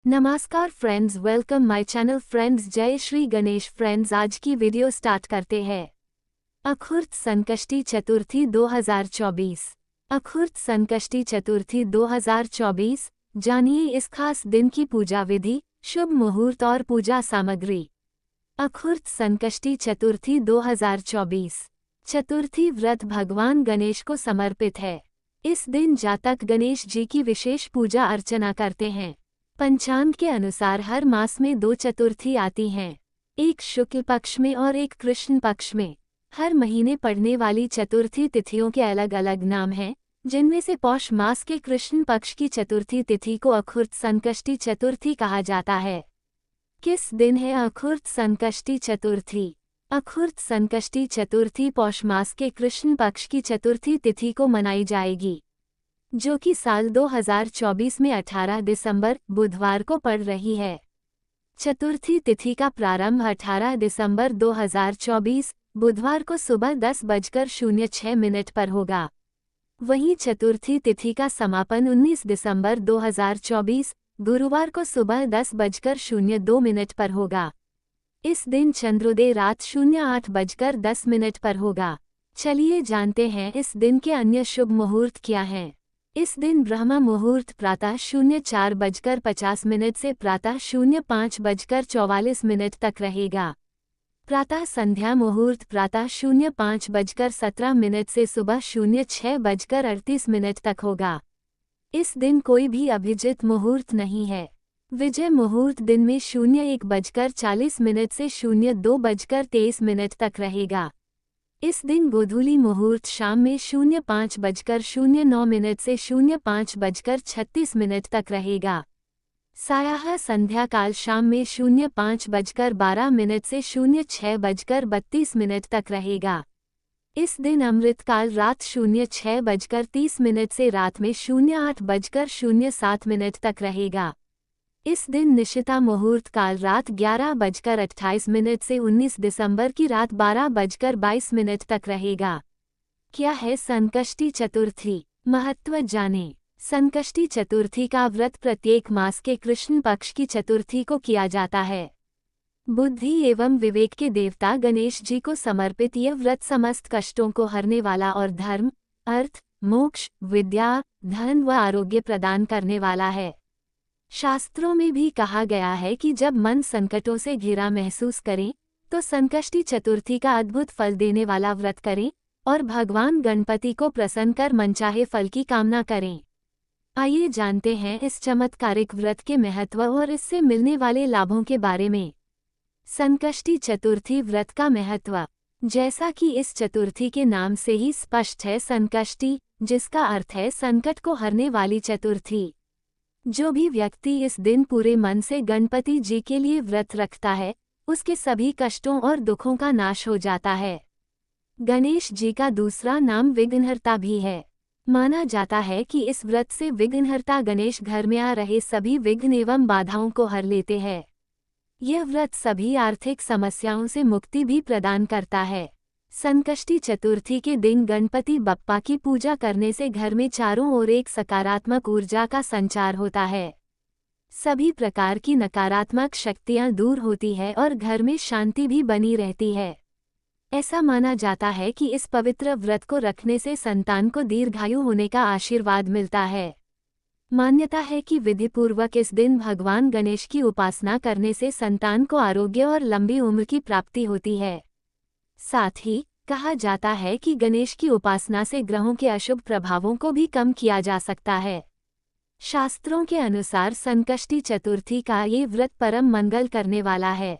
नमस्कार friends, welcome my channel friends. जय Shri Ganesh friends. आज की वीडियो स्टार्ट करते हैं। अखुर्त संकष्टी चतुर्थी 2024। अखुर्त संकष्टी चतुर्थी 2024। जानिए इस खास दिन की पूजा विधि, शुभ मुहूर्त और पूजा सामग्री। अखुर्त संकष्टी चतुर्थी 2024। चतुर्थी व्रत भगवान गणेश को समर्पित है। इस दिन जातक गणेश जी की विशेष पूजा अर्चना करते हैं। पंचांग के अनुसार हर मास में 2 चतुर्थी आती हैं, एक शुक्ल पक्ष में और एक कृष्ण पक्ष में। हर महीने पड़ने वाली चतुर्थी तिथियों के अलग अलग नाम हैं, जिनमें से पौष मास के कृष्ण पक्ष की चतुर्थी तिथि को अखुर्त संकष्टी चतुर्थी कहा जाता है। किस दिन है अखुर्त संकष्टी चतुर्थी? अखुर्त संकष्टी चतुर्थी पौष मास के कृष्ण पक्ष की चतुर्थी तिथि को मनाई जाएगी, जो कि साल 2024 में 18 दिसंबर बुधवार को पड़ रही है। चतुर्थी तिथि का प्रारंभ 18 दिसंबर 2024 बुधवार को सुबह 10:06 पर होगा। वहीं चतुर्थी तिथि का समापन 19 दिसंबर 2024 गुरुवार को सुबह 10:02 पर होगा। इस दिन चंद्रोदय रात 08:10 पर होगा। चलिए जानते हैं इस दिन के अन्य शुभ मुहूर्त क्या हैं। इस दिन ब्रह्म मुहूर्त प्रातः 04:50 से प्रातः 05:44 तक रहेगा। प्रातः संध्या मुहूर्त प्रातः 05:17 से सुबह 06:38 तक होगा। इस दिन कोई भी अभिजित मुहूर्त नहीं है। विजय मुहूर्त दिन में 01:40 से 02:23 तक रहेगा। इस दिन गोधूली मुहूर्त शाम में 05:09 से 05:36 तक रहेगा। सायाह संध्या काल शाम में 05:12 से 06:32 तक रहेगा। इस दिन अमृतकाल रात 06:30 से रात में 08:07 तक रहेगा। इस दिन निशिता मुहूर्त काल रात 11:28 से 19 दिसंबर की रात 12:22 तक रहेगा। क्या है संकष्टी चतुर्थी? महत्व जानें। संकष्टी चतुर्थी का व्रत प्रत्येक मास के कृष्ण पक्ष की चतुर्थी को किया जाता है। बुद्धि एवं विवेक के देवता गणेश जी को समर्पित यह व्रत समस्त कष्टों को हरने वाला और धर्म, अर्थ, मोक्ष, विद्या, धन व आरोग्य प्रदान करने वाला है। शास्त्रों में भी कहा गया है कि जब मन संकटों से घिरा महसूस करें तो संकष्टी चतुर्थी का अद्भुत फल देने वाला व्रत करें और भगवान गणपति को प्रसन्न कर मनचाहे फल की कामना करें। आइए जानते हैं इस चमत्कारिक व्रत के महत्व और इससे मिलने वाले लाभों के बारे में। संकष्टी चतुर्थी व्रत का महत्व। जैसा कि इस चतुर्थी के नाम से ही स्पष्ट है, संकष्टी, जिसका अर्थ है संकट को हरने वाली चतुर्थी। जो भी व्यक्ति इस दिन पूरे मन से गणपति जी के लिए व्रत रखता है, उसके सभी कष्टों और दुखों का नाश हो जाता है। गणेश जी का दूसरा नाम विघ्नहर्ता भी है। माना जाता है कि इस व्रत से विघ्नहर्ता गणेश घर में आ रहे सभी विघ्न एवं बाधाओं को हर लेते हैं। यह व्रत सभी आर्थिक समस्याओं से मुक्ति भी प्रदान करता है। संकष्टी चतुर्थी के दिन गणपति बप्पा की पूजा करने से घर में चारों ओर एक सकारात्मक ऊर्जा का संचार होता है। सभी प्रकार की नकारात्मक शक्तियां दूर होती है और घर में शांति भी बनी रहती है। ऐसा माना जाता है कि इस पवित्र व्रत को रखने से संतान को दीर्घायु होने का आशीर्वाद मिलता है। मान्यता है कि विधिपूर्वक इस दिन भगवान गणेश की उपासना करने से संतान को आरोग्य और लंबी उम्र की प्राप्ति होती है। साथ ही कहा जाता है कि गणेश की उपासना से ग्रहों के अशुभ प्रभावों को भी कम किया जा सकता है। शास्त्रों के अनुसार संकष्टी चतुर्थी का ये व्रत परम मंगल करने वाला है।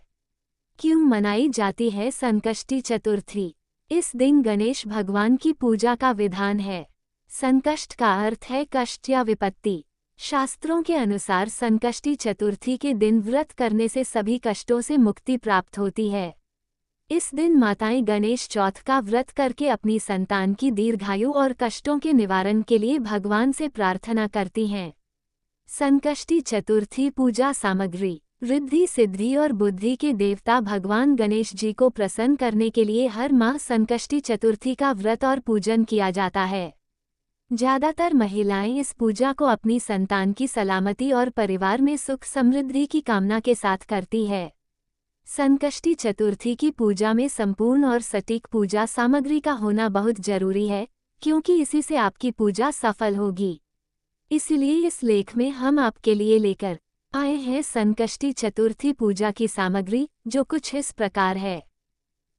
क्यों मनाई जाती है संकष्टी चतुर्थी? इस दिन गणेश भगवान की पूजा का विधान है। संकष्ट का अर्थ है कष्ट या विपत्ति। शास्त्रों के अनुसार संकष्टी चतुर्थी के दिन व्रत करने से सभी कष्टों से मुक्ति प्राप्त होती है। इस दिन माताएं गणेश चौथ का व्रत करके अपनी संतान की दीर्घायु और कष्टों के निवारण के लिए भगवान से प्रार्थना करती हैं। संकष्टी चतुर्थी पूजा सामग्री। रिद्धि सिद्धि और बुद्धि के देवता भगवान गणेश जी को प्रसन्न करने के लिए हर माह संकष्टी चतुर्थी का व्रत और पूजन किया जाता है। ज्यादातर महिलाएं इस पूजा को अपनी संतान की सलामती और परिवार में सुख समृद्धि की कामना के साथ करती है। संकष्टी चतुर्थी की पूजा में संपूर्ण और सटीक पूजा सामग्री का होना बहुत जरूरी है, क्योंकि इसी से आपकी पूजा सफल होगी। इसलिए इस लेख में हम आपके लिए लेकर आए हैं संकष्टी चतुर्थी पूजा की सामग्री, जो कुछ इस प्रकार है।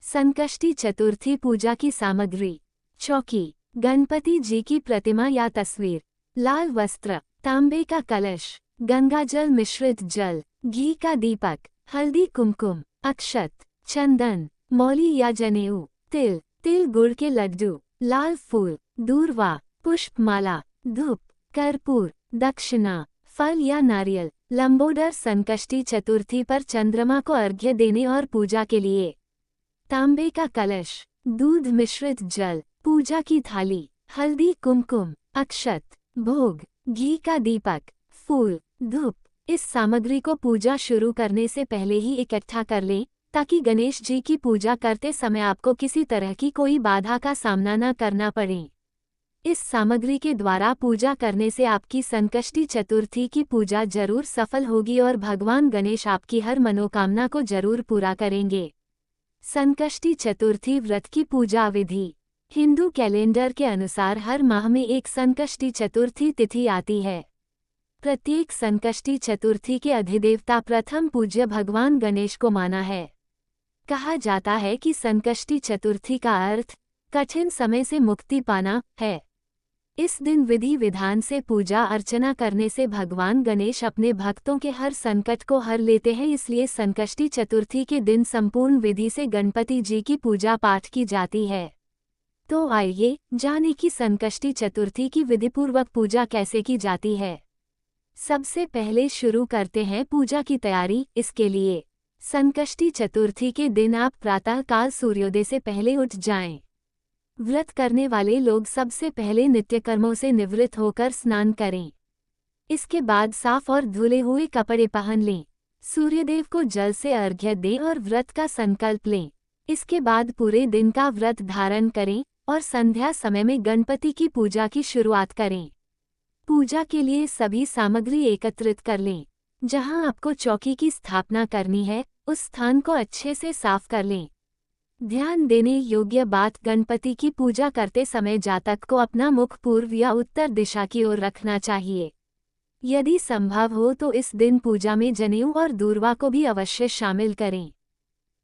संकष्टी चतुर्थी पूजा की सामग्री: चौकी, गणपति जी की प्रतिमा या तस्वीर, लाल वस्त्र, तांबे का कलश, गंगाजल मिश्रित जल, घी का दीपक, हल्दी कुमकुम, अक्षत, चंदन, मौली या जनेऊ, तिल गुड़ के लड्डू, लाल फूल, दूर्वा, पुष्पमाला, धूप, कर्पूर, दक्षिणा, फल या नारियल। लंबोदर संकष्टी चतुर्थी पर चंद्रमा को अर्घ्य देने और पूजा के लिए तांबे का कलश, दूध मिश्रित जल, पूजा की थाली, हल्दी कुमकुम, अक्षत, भोग, घी का दीपक, फूल, धूप। इस सामग्री को पूजा शुरू करने से पहले ही इकट्ठा कर लें, ताकि गणेश जी की पूजा करते समय आपको किसी तरह की कोई बाधा का सामना न करना पड़े। इस सामग्री के द्वारा पूजा करने से आपकी संकष्टी चतुर्थी की पूजा जरूर सफल होगी और भगवान गणेश आपकी हर मनोकामना को जरूर पूरा करेंगे। संकष्टी चतुर्थी व्रत की पूजा विधि: हिंदू कैलेंडर के अनुसार हर माह में एक संकष्टी चतुर्थी तिथि आती है। प्रत्येक संकष्टी चतुर्थी के अधिदेवता प्रथम पूज्य भगवान गणेश को माना है। कहा जाता है कि संकष्टी चतुर्थी का अर्थ कठिन समय से मुक्ति पाना है। इस दिन विधि विधान से पूजा अर्चना करने से भगवान गणेश अपने भक्तों के हर संकट को हर लेते हैं, इसलिए संकष्टी चतुर्थी के दिन संपूर्ण विधि से गणपति जी की पूजा पाठ की जाती है। तो आइए जानें कि संकष्टी चतुर्थी की विधिपूर्वक पूजा कैसे की जाती है। सबसे पहले शुरू करते हैं पूजा की तैयारी। इसके लिए संकष्टी चतुर्थी के दिन आप प्रातःकाल सूर्योदय से पहले उठ जाएं। व्रत करने वाले लोग सबसे पहले नित्यकर्मों से निवृत्त होकर स्नान करें। इसके बाद साफ और धुले हुए कपड़े पहन लें। सूर्यदेव को जल से अर्घ्य दें और व्रत का संकल्प लें। इसके बाद पूरे दिन का व्रत धारण करें और संध्या समय में गणपति की पूजा की शुरुआत करें। पूजा के लिए सभी सामग्री एकत्रित कर लें। जहां आपको चौकी की स्थापना करनी है, उस स्थान को अच्छे से साफ कर लें। ध्यान देने योग्य बात: गणपति की पूजा करते समय जातक को अपना मुख पूर्व या उत्तर दिशा की ओर रखना चाहिए। यदि संभव हो तो इस दिन पूजा में जनेऊ और दूर्वा को भी अवश्य शामिल करें।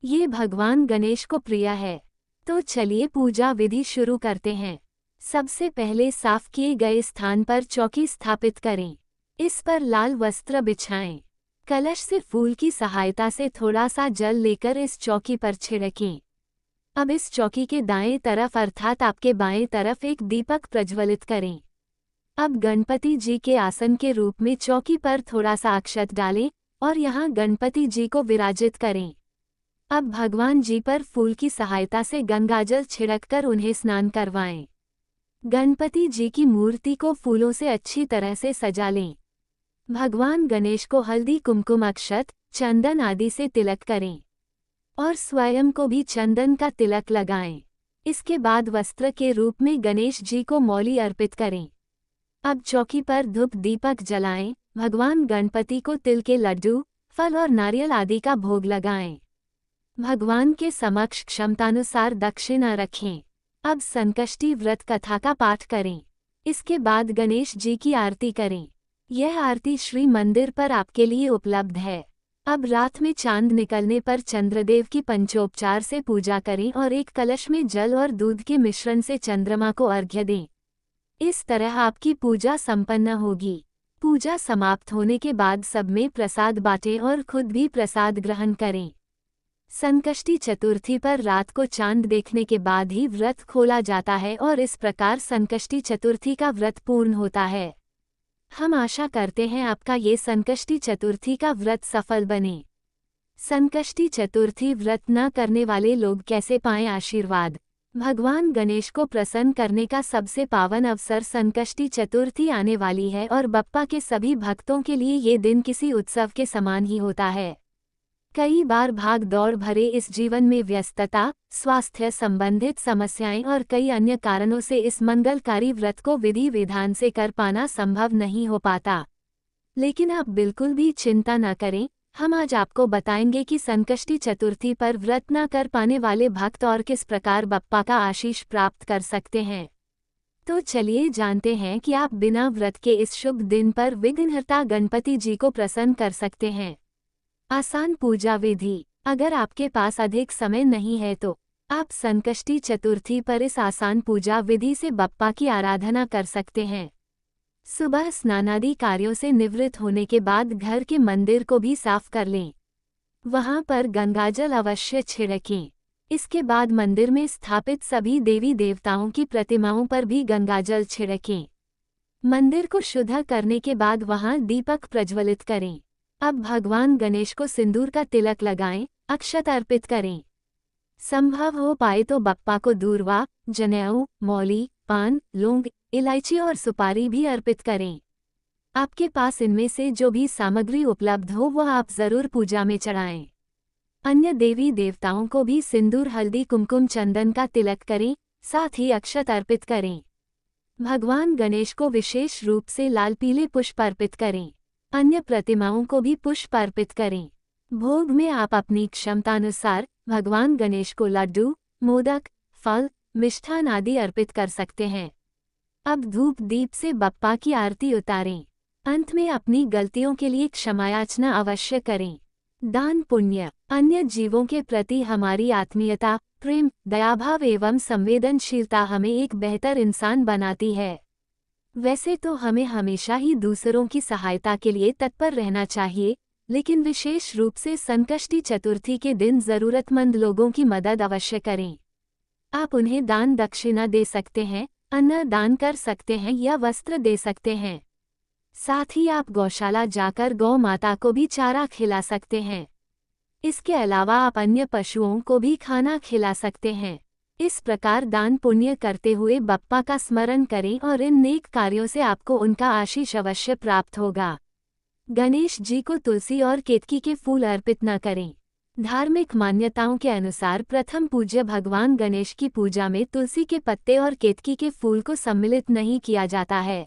ये भगवान गणेश को प्रिय है। तो चलिए पूजा विधि शुरू करते हैं। सबसे पहले साफ किए गए स्थान पर चौकी स्थापित करें। इस पर लाल वस्त्र बिछाएं। कलश से फूल की सहायता से थोड़ा सा जल लेकर इस चौकी पर छिड़कें। अब इस चौकी के दाएं तरफ अर्थात आपके बाएं तरफ एक दीपक प्रज्वलित करें। अब गणपति जी के आसन के रूप में चौकी पर थोड़ा सा अक्षत डालें और यहाँ गणपति जी को विराजित करें। अब भगवान जी पर फूल की सहायता से गंगाजल छिड़ककर उन्हें स्नान करवाएं। गणपति जी की मूर्ति को फूलों से अच्छी तरह से सजा लें। भगवान गणेश को हल्दी कुमकुम अक्षत चंदन आदि से तिलक करें और स्वयं को भी चंदन का तिलक लगाएं। इसके बाद वस्त्र के रूप में गणेश जी को मौली अर्पित करें। अब चौकी पर धूप दीपक जलाएं। भगवान गणपति को तिल के लड्डू, फल और नारियल आदि का भोग लगाएं। भगवान के समक्ष क्षमतानुसार दक्षिणा रखें। अब संकष्टी व्रत कथा का पाठ करें। इसके बाद गणेश जी की आरती करें। यह आरती श्री मंदिर पर आपके लिए उपलब्ध है। अब रात में चांद निकलने पर चंद्रदेव की पंचोपचार से पूजा करें और एक कलश में जल और दूध के मिश्रण से चंद्रमा को अर्घ्य दें। इस तरह आपकी पूजा संपन्न होगी। पूजा समाप्त होने के बाद सब में प्रसाद बांटें और खुद भी प्रसाद ग्रहण करें। संकष्टी चतुर्थी पर रात को चांद देखने के बाद ही व्रत खोला जाता है और इस प्रकार संकष्टी चतुर्थी का व्रत पूर्ण होता है। हम आशा करते हैं आपका ये संकष्टी चतुर्थी का व्रत सफल बने। संकष्टी चतुर्थी व्रत न करने वाले लोग कैसे पाएं आशीर्वाद? भगवान गणेश को प्रसन्न करने का सबसे पावन अवसर संकष्टी चतुर्थी आने वाली है और बप्पा के सभी भक्तों के लिए ये दिन किसी उत्सव के समान ही होता है। कई बार भाग दौड़ भरे इस जीवन में व्यस्तता, स्वास्थ्य संबंधित समस्याएं और कई अन्य कारणों से इस मंगलकारी व्रत को विधि विधान से कर पाना संभव नहीं हो पाता। लेकिन आप बिल्कुल भी चिंता न करें, हम आज आपको बताएंगे कि संकष्टी चतुर्थी पर व्रत न कर पाने वाले भक्त और किस प्रकार बप्पा का आशीष प्राप्त कर सकते हैं। तो चलिए जानते हैं कि आप बिना व्रत के इस शुभ दिन पर विघ्नहर्ता गणपति जी को प्रसन्न कर सकते हैं। आसान पूजा विधि। अगर आपके पास अधिक समय नहीं है तो आप संकष्टी चतुर्थी पर इस आसान पूजा विधि से बप्पा की आराधना कर सकते हैं। सुबह स्नानादि कार्यों से निवृत्त होने के बाद घर के मंदिर को भी साफ कर लें। वहां पर गंगाजल अवश्य छिड़कें। इसके बाद मंदिर में स्थापित सभी देवी देवताओं की प्रतिमाओं पर भी गंगाजल छिड़कें। मंदिर को शुद्ध करने के बाद वहां दीपक प्रज्वलित करें। अब भगवान गणेश को सिंदूर का तिलक लगाएं, अक्षत अर्पित करें। संभव हो पाए तो बप्पा को दूर्वा, जनेऊ, मौली, पान, लौंग, इलायची और सुपारी भी अर्पित करें। आपके पास इनमें से जो भी सामग्री उपलब्ध हो वह आप जरूर पूजा में चढ़ाएं। अन्य देवी देवताओं को भी सिंदूर, हल्दी, कुमकुम, चंदन का तिलक करें, साथ ही अक्षत अर्पित करें। भगवान गणेश को विशेष रूप से लाल पीले पुष्प अर्पित करें। अन्य प्रतिमाओं को भी पुष्प अर्पित करें। भोग में आप अपनी क्षमतानुसार भगवान गणेश को लड्डू, मोदक, फल, मिष्ठान आदि अर्पित कर सकते हैं। अब धूप दीप से बप्पा की आरती उतारें। अंत में अपनी गलतियों के लिए क्षमायाचना अवश्य करें। दान पुण्य। अन्य जीवों के प्रति हमारी आत्मीयता, प्रेम, दयाभाव एवं संवेदनशीलता हमें एक बेहतर इंसान बनाती है। वैसे तो हमें हमेशा ही दूसरों की सहायता के लिए तत्पर रहना चाहिए, लेकिन विशेष रूप से संकष्टी चतुर्थी के दिन जरूरतमंद लोगों की मदद अवश्य करें। आप उन्हें दान दक्षिणा दे सकते हैं, अन्न दान कर सकते हैं या वस्त्र दे सकते हैं। साथ ही आप गौशाला जाकर गौ माता को भी चारा खिला सकते हैं। इसके अलावा आप अन्य पशुओं को भी खाना खिला सकते हैं। इस प्रकार दान पुण्य करते हुए बप्पा का स्मरण करें और इन नेक कार्यों से आपको उनका आशीष अवश्य प्राप्त होगा। गणेश जी को तुलसी और केतकी के फूल अर्पित न करें। धार्मिक मान्यताओं के अनुसार प्रथम पूज्य भगवान गणेश की पूजा में तुलसी के पत्ते और केतकी के फूल को सम्मिलित नहीं किया जाता है।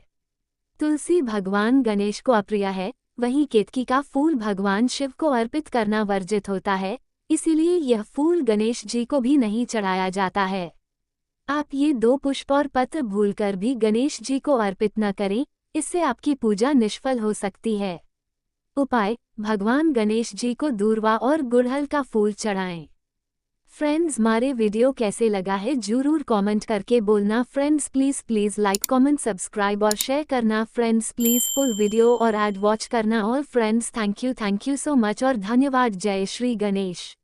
तुलसी भगवान गणेश को अप्रिय है, वहीं केतकी का फूल भगवान शिव को अर्पित करना वर्जित होता है, इसीलिए यह फूल गणेश जी को भी नहीं चढ़ाया जाता है। आप ये दो पुष्प और पत्र भूलकर भी गणेश जी को अर्पित न करें, इससे आपकी पूजा निष्फल हो सकती है। उपाय: भगवान गणेश जी को दूर्वा और गुड़हल का फूल चढ़ाएं। फ्रेंड्स, हमारे वीडियो कैसे लगा है जरूर कमेंट करके बोलना। Friends please like, comment, subscribe और शेयर करना। फ्रेंड्स प्लीज़ फुल वीडियो और ऐड वॉच करना। और friends thank you so much और धन्यवाद। जय श्री गणेश।